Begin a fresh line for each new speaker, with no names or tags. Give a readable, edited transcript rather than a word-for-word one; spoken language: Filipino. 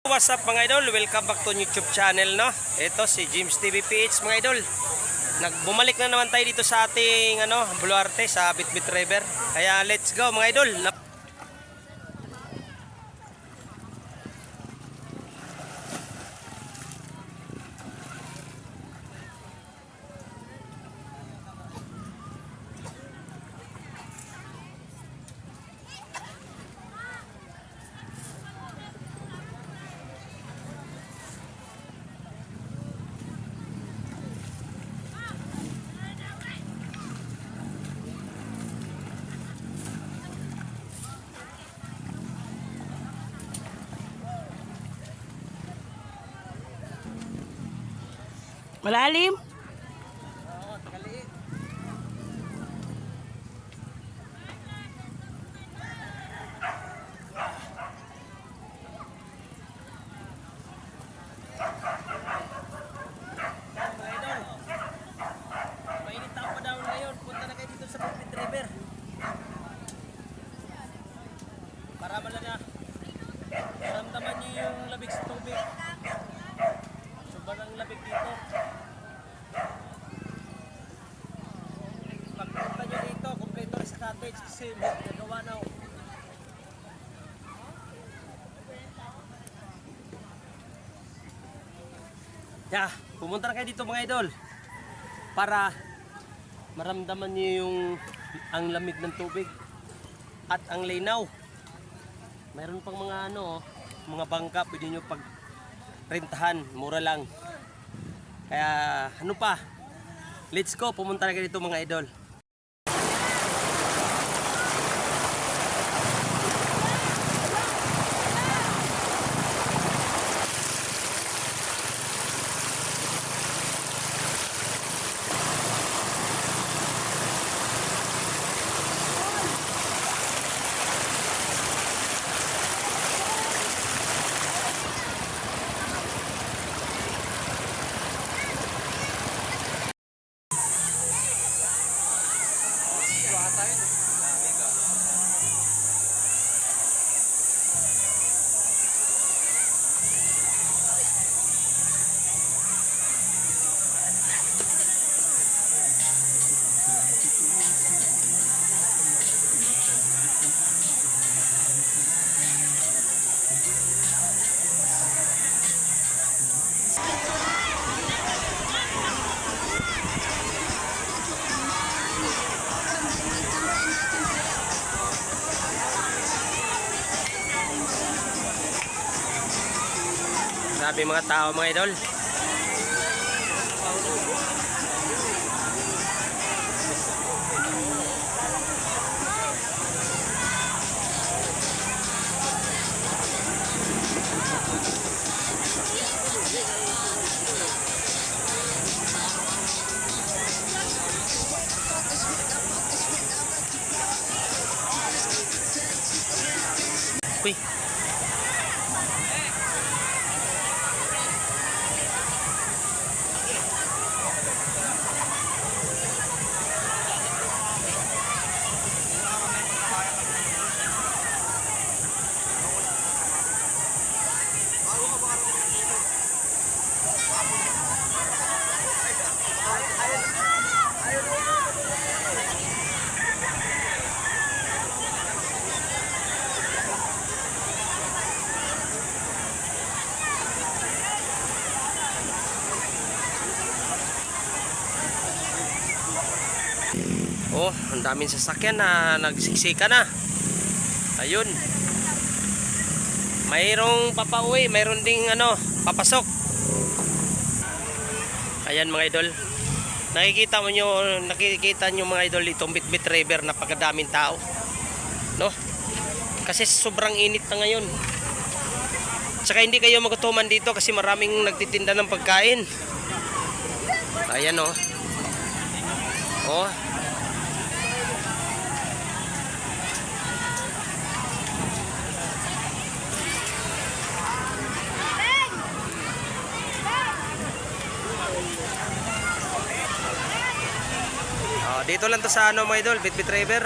What's up mga idol? Welcome back to YouTube channel, no? Ito si James TV PH mga idol. Bumalik na naman tayo dito sa ating Buluarte sa Bitbit River. Kaya let's go mga idol.
Malalim?
Oo, tagaliit. Mga idol, mainit ang panahon ngayon. Punta na kayo dito sa Bitbit River. Para maramdaman nyo yung labig sa tubig. Sobrang labig dito. Pagpunta nyo dito, kompleto rin sa cottage kasi may nagawa na. Pumunta na kayo dito mga idol para maramdaman nyo yung ang lamig ng tubig at ang linaw. Mayroon pang mga mga bangka pwede nyo rentahan, mura lang. Kaya let's go, pumunta na kayo dito mga idol. Grabe mga tao mga idol. Uy. Oh, ang daming sasakyan na nagsiksika na. Ayun. Mayroong papauwi, mayroon ding papasok. Ayan mga idol. Nakikita nyo mga idol itong Bitbit River, napakadaming tao. No? Kasi sobrang init na ngayon. Tsaka hindi kayo magutuman dito kasi maraming nagtitinda ng pagkain. Ayan oh. Oh. Dito lang to sa mga idol, Bitbit River.